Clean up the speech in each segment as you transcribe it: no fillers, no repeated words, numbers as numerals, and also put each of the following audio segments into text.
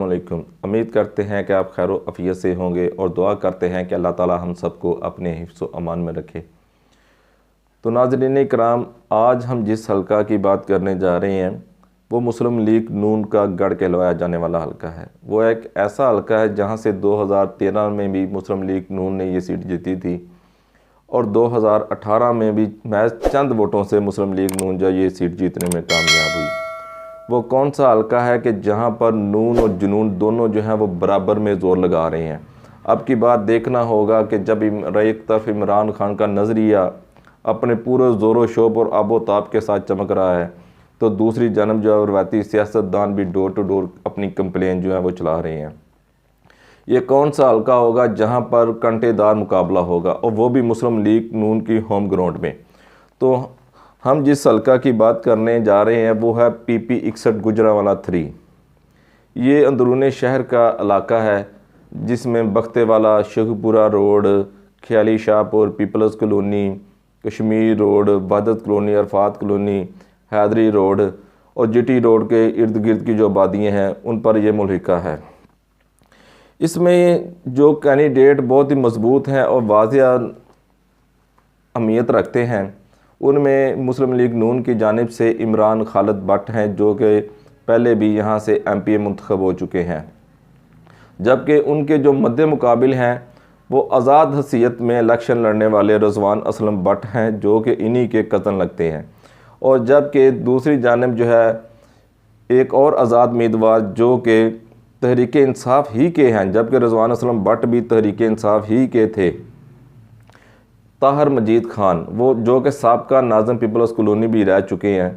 वालेकुम। उम्मीद करते हैं कि आप खैर अफ़ियत से होंगे और दुआ करते हैं कि अल्लाह ताला हम सबको अपने हिफ्ज़ व अमान में रखे। तो नाज़रीन कराम, आज हम जिस हल्का की बात करने जा रहे हैं वो मुस्लिम लीग नून का गढ़ कहलवाया जाने वाला हल्का है। वो एक ऐसा हल्का है जहां से 2013 में भी मुस्लिम लीग नून ने ये सीट जीती थी और 2018 में भी महज चंद वोटों से मुस्लिम लीग नून जो ये सीट जीतने में कामयाब हुई। वो कौन सा हल्का है कि जहां पर नून और जुनून दोनों जो हैं वो बराबर में ज़ोर लगा रहे हैं। अब की बात देखना होगा कि जब एक तरफ इमरान खान का नज़रिया अपने पूरे ज़ोर शोब और आबोताब के साथ चमक रहा है, तो दूसरी जानब जो है रवायती सियासतदान भी डोर टू डोर अपनी कंप्लेन जो है वो चला रहे हैं। ये कौन सा हल्का होगा जहां पर कंटेदार मुकाबला होगा, और वो भी मुस्लिम लीग नून की होम ग्राउंड में। तो हम जिस हल्का की बात करने जा रहे हैं वो है PP 61 गुजरांवाला 3। ये अंदरून शहर का इलाका है जिसमें Bakhtewala, Sheikhupura road, Khayali Shahpur, people's colony, Kashmir road, Bahadat colony, Arafat colony, Haidri road और GT रोड के इर्द गिर्द की जो आबादियाँ हैं उन पर यह मुल्हिका है। इसमें जो कैंडिडेट बहुत ही मजबूत हैं और वाज़िया अहमियत रखते हैं, उनमें मुस्लिम लीग नून की जानिब से इमरान खालिद भट्ट हैं जो कि पहले भी यहाँ से MPA मुंतखब हो चुके हैं, जबकि उनके जो मद्दे मुकाबिल हैं वो आज़ाद हसीयत में इलेक्शन लड़ने वाले रिजवान असलम भट्ट हैं जो कि इन्हीं के कज़न लगते हैं। और जबकि दूसरी जानिब जो है एक और आज़ाद उम्मीदवार जो कि तहरीक इंसाफ ही के हैं, जबकि रिजवान असलम भट्ट भी तहरीक इंसाफ ही के थे, ताहर मजीद खान, वो जो कि साबका नाज़िम पीपल्स कॉलोनी भी रह चुके हैं।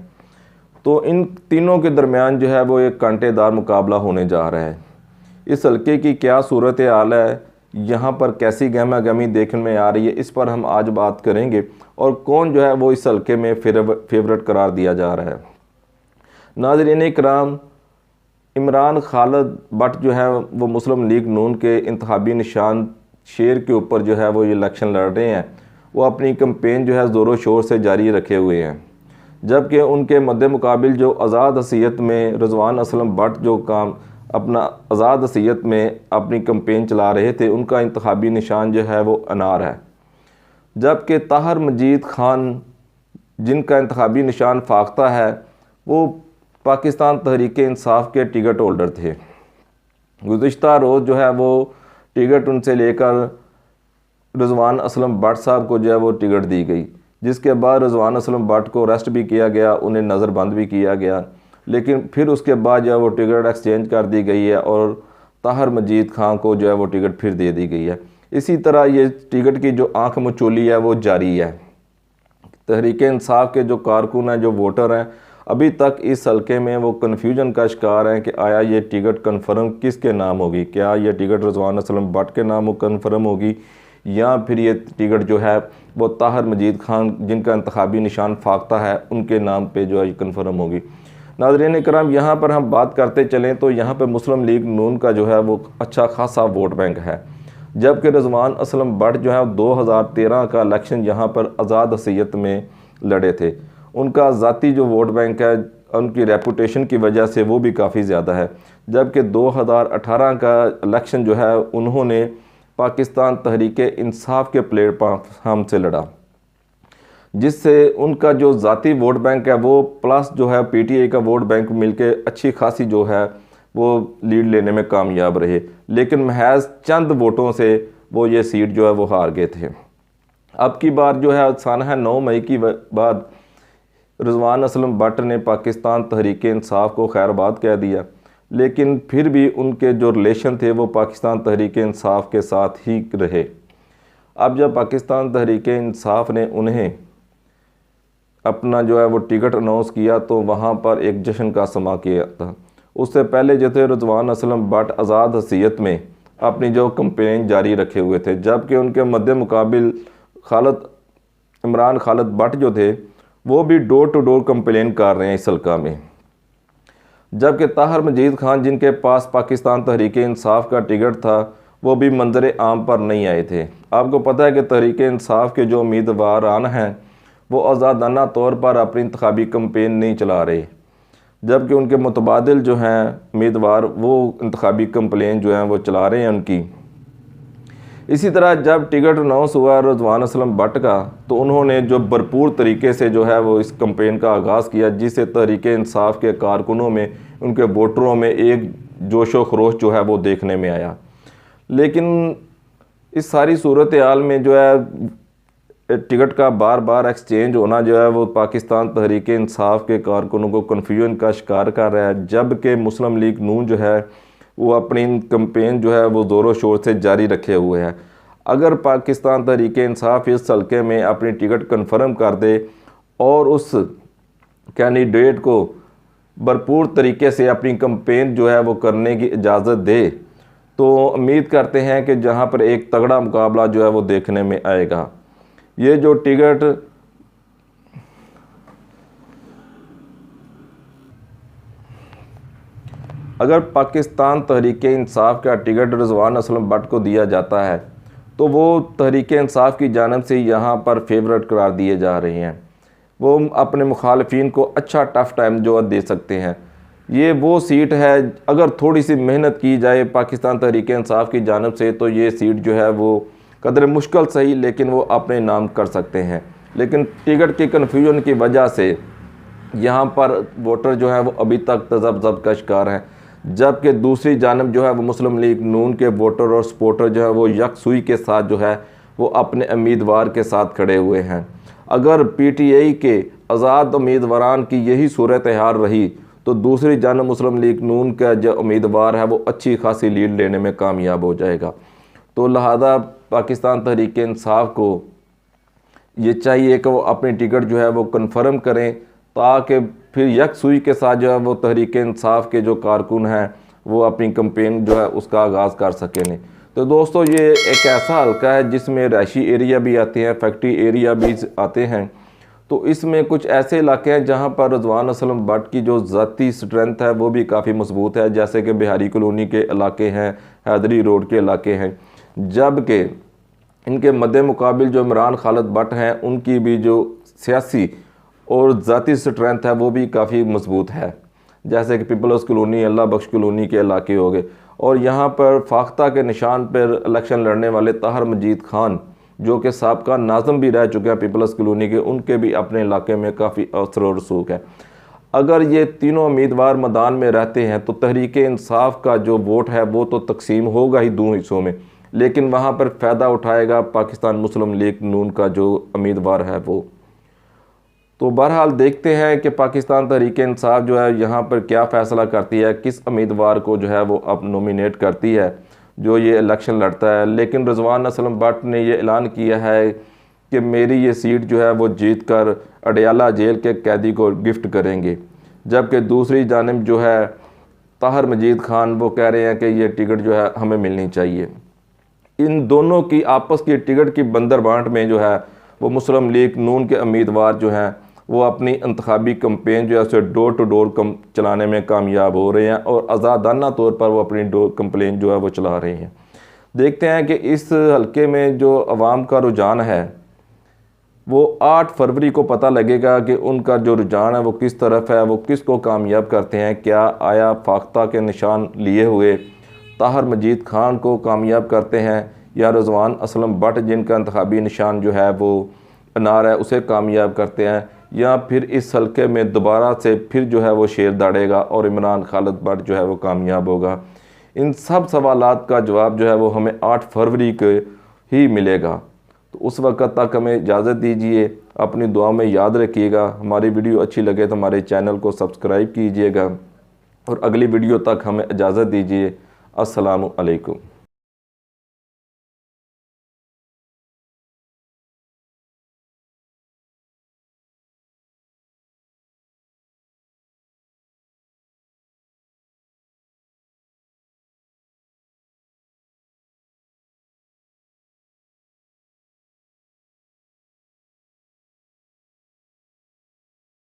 तो इन तीनों के दरमियान जो है वो एक कांटेदार मुकाबला होने जा रहा है। इस हल्के की क्या सूरत हाल है, यहाँ पर कैसी गहमा गहमी देखने में आ रही है, इस पर हम आज बात करेंगे और कौन जो है वो इस हल्के में फेवरेट करार दिया जा रहा है। नाज़रीन इकराम, इमरान खालिद भट्ट जो है वो मुस्लिम लीग नून के इंतखाबी निशान शेर के ऊपर जो है वो ये इलेक्शन लड़ रहे हैं। वो अपनी कैंपेन जो है ज़ोरों शोर से जारी रखे हुए हैं, जबकि उनके मद्दे मुकाबिल जो आज़ाद हसीयत में रिजवान असलम भट्ट जो काम अपना आज़ाद हसीयत में अपनी कैंपेन चला रहे थे, उनका इंतखाबी निशान जो है वो अनार है। जबकि ताहर मजीद खान जिनका इंतखाबी निशान फाख्ता है, वो पाकिस्तान तहरीक इंसाफ के टिकट होल्डर थे। गुज़िश्ता रोज़ जो है वो टिकट उनसे लेकर रिजवान असलम भट्ट साहब को जो है वो टिकट दी गई, जिसके बाद रिजवान असलम भट्ट को अरेस्ट भी किया गया, उन्हें नज़रबंद भी किया गया। लेकिन फिर उसके बाद जो है वो टिकट एक्सचेंज कर दी गई है और ताहर मजीद खान को जो है वो टिकट फिर दे दी गई है। इसी तरह ये टिकट की जो आंख मचोली है वो जारी है। तहरीक इंसाफ के जो कारकुन हैं, जो वोटर हैं, अभी तक इस हल्के में वो कन्फ्यूजन का शिकार हैं कि आया ये टिकट कन्फर्म किसके नाम होगी। क्या ये टिकट रिजवान असलम भट्ट के नाम कन्फर्म होगी या फिर ये टिकट जो है वो ताहर मजीद खान जिनका इंतखाबी निशान फाख्ता है उनके नाम पे जो है कन्फर्म होगी। नाज़रीन इकराम, यहाँ पर हम बात करते चलें तो यहाँ पर मुस्लिम लीग नून का जो है वो अच्छा खासा वोट बैंक है, जबकि रिजवान असलम भट्ट जो है 2013 का इलेक्शन यहाँ पर आज़ाद हसीयत में लड़े थे। उनका ज़ाती जो वोट बैंक है उनकी रेपुटेशन की वजह से वो भी काफ़ी ज़्यादा है, जबकि 2018 का इलेक्शन जो है उन्होंने पाकिस्तान तहरीक इंसाफ के प्लेटफार्म से लड़ा, जिससे उनका जो ज़ाती वोट बैंक है वो प्लस जो है PTI का वोट बैंक मिलके अच्छी खासी जो है वो लीड लेने में कामयाब रहे। लेकिन महज चंद वोटों से वो ये सीट जो है वो हार गए थे। अब की बार जो है सानहा 9 मई की बाद रिजवान असलम भट्ट ने पाकिस्तान तहरीक इंसाफ को खैरबाद कह दिया, लेकिन फिर भी उनके जो रिलेशन थे वो पाकिस्तान तहरीक इंसाफ के साथ ही रहे। अब जब पाकिस्तान तहरीक इंसाफ ने उन्हें अपना जो है वो टिकट अनाउंस किया तो वहाँ पर एक जश्न का समा किया था। उससे पहले जो थे रिजवान असलम भट्ट आज़ाद हसीयत में अपनी जो कैंपेन जारी रखे हुए थे, जबकि उनके मद्दे मुकाबिल इमरान खालिद भट्ट जो थे वो भी डोर टू डोर कंप्लेन कर रहे हैं इस हल्का में। जबकि ताहर मजीद खान जिनके पास पाकिस्तान तहरीक इंसाफ का टिकट था वो भी मंजर आम पर नहीं आए थे। आपको पता है कि तहरीक इंसाफ के जो उम्मीदवारान हैं वो आज़ादाना तौर पर अपनी इंतखाबी कैंपेन नहीं चला रहे, जबकि उनके मुतबादिल जो हैं उम्मीदवार वो इंतखाबी कंप्लेन जो हैं वो चला रहे हैं उनकी। इसी तरह जब टिकट अनाउंस हुआ रिजवान असलम भट्ट का, तो उन्होंने जो भरपूर तरीके से जो है वो इस कैंपेन का आगाज़ किया, जिससे तहरीक इंसाफ के कारकुनों में, उनके वोटरों में एक जोश व खरोश जो है वो देखने में आया। लेकिन इस सारी सूरत हाल में जो है टिकट का बार बार एक्सचेंज होना जो है वो पाकिस्तान तहरीक इंसाफ के कारकुनों को कन्फ्यूजन का शिकार कर रहा है, जबकि मुस्लिम लीग नून जो है वो अपनी कैंपेन जो है वो ज़ोरों शोर से जारी रखे हुए है। अगर पाकिस्तान तहरीक इंसाफ इस हल्के में अपनी टिकट कन्फर्म कर दे और उस कैंडिडेट को भरपूर तरीके से अपनी कैंपेन जो है वो करने की इजाज़त दे, तो उम्मीद करते हैं कि जहां पर एक तगड़ा मुकाबला जो है वो देखने में आएगा। ये जो टिकट अगर पाकिस्तान तहरीक इंसाफ का टिकट रिजवान असलम भट्ट को दिया जाता है, तो वो तहरीक इंसाफ की जानिब से यहाँ पर फेवरेट करार दिए जा रहे हैं। वो अपने मुखालफिन को अच्छा टफ़ टाइम जो दे सकते हैं। ये वो सीट है, अगर थोड़ी सी मेहनत की जाए पाकिस्तान तहरीक इंसाफ की जानिब से, तो ये सीट जो है वो कदर मुश्किल सही लेकिन वो अपने नाम कर सकते हैं। लेकिन टिकट की कन्फ्यूजन की वजह से यहाँ पर वोटर जो है वो अभी तक तज़ब्ज़ब का शिकार हैं, जबकि दूसरी जानब जो है वो मुस्लिम लीग नून के वोटर और सपोर्टर जो है वो यकसुई के साथ जो है वो अपने उम्मीदवार के साथ खड़े हुए हैं। अगर PTI के आज़ाद उम्मीदवारान की यही सूरत हाल रही, तो दूसरी जानब मुस्लिम लीग नून का जो उम्मीदवार है वो अच्छी खासी लीड लेने में कामयाब हो जाएगा। तो लिहाजा पाकिस्तान तहरीक इंसाफ को ये चाहिए कि वो अपनी टिकट जो है वो कन्फर्म करें, ताकि फिर यकसुई के साथ जो है वो तहरीक इंसाफ के जो कारकुन हैं वो अपनी कैंपेन जो है उसका आगाज़ कर सकें। तो दोस्तों, ये एक ऐसा हल्का है जिसमें रहायशी एरिया भी आते हैं, फैक्ट्री एरिया भी आते हैं। तो इसमें कुछ ऐसे इलाके हैं जहाँ पर रिजवान असलम भट्ट की जो ज़ाती स्ट्रेंथ है वो भी काफ़ी मजबूत है, जैसे कि बिहारी कॉलोनी के इलाके हैं, हैदरी रोड के इलाके हैं। जबकि इनके मद्दे मुकाबिल जो इमरान खालिद भट्ट हैं, उनकी भी जो सियासी और ज़ाती स्ट्रेंथ है वो भी काफ़ी मजबूत है, जैसे कि पीपल्स कॉलोनी, अल्लाह बख्श कॉलोनी के इलाके हो गए। और यहाँ पर फाख्ता के निशान पर इलेक्शन लड़ने वाले ताहर मजीद खान, जो कि साबका नाज़िम भी रह चुके हैं पीपल्स कॉलोनी के, उनके भी अपने इलाके में काफ़ी असर और रसूख है। अगर ये तीनों उम्मीदवार मैदान में रहते हैं तो तहरीक इंसाफ का जो वोट है वो तो तकसीम होगा ही दो हिस्सों में, लेकिन वहाँ पर फ़ायदा उठाएगा पाकिस्तान मुस्लिम लीग नून का जो उम्मीदवार है वो। तो बहरहाल देखते हैं कि पाकिस्तान तहरीक इंसाफ जो है यहाँ पर क्या फ़ैसला करती है, किस उम्मीदवार को जो है वो अब नॉमिनेट करती है जो ये इलेक्शन लड़ता है। लेकिन रिजवान असलम भट्ट ने ये ऐलान किया है कि मेरी ये सीट जो है वो जीत कर अडयाला जेल के कैदी को गिफ्ट करेंगे, जबकि दूसरी जानिब जो है ताहर मजीद खान वो कह रहे हैं कि ये टिकट जो है हमें मिलनी चाहिए। इन दोनों की आपस की टिकट की बंदर बांट में जो है वो मुस्लिम लीग नून के उम्मीदवार जो हैं वो अपनी इंतखाबी कैंपेन जो है उसे डोर टू डोर चलाने में कामयाब हो रहे हैं और आज़ादाना तौर पर वो अपनी डोर कंप्लेन जो है वो चला रहे हैं। देखते हैं कि इस हल्के में जो अवाम का रुझान है वो 8 फरवरी को पता लगेगा कि उनका जो रुझान है वो किस तरफ है, वो किसको कामयाब करते हैं। क्या आया फाख्ता के निशान लिए हुए ताहर मजीद खान को कामयाब करते हैं, या रिजवान असलम भट्ट जिनका इंतखाबी निशान जो है वो अनार है उसे कामयाब करते हैं, या फिर इस हल्के में दोबारा से फिर जो है वो शेर दाड़ेगा और इमरान खालिद भट्ट जो है वो कामयाब होगा। इन सब सवालात का जवाब जो है वो हमें 8 फरवरी को ही मिलेगा। तो उस वक्त तक हमें इजाज़त दीजिए, अपनी दुआ में याद रखिएगा। हमारी वीडियो अच्छी लगे तो हमारे चैनल को सब्सक्राइब कीजिएगा और अगली वीडियो तक हमें इजाज़त दीजिए। अस्सलामु अलैकुम।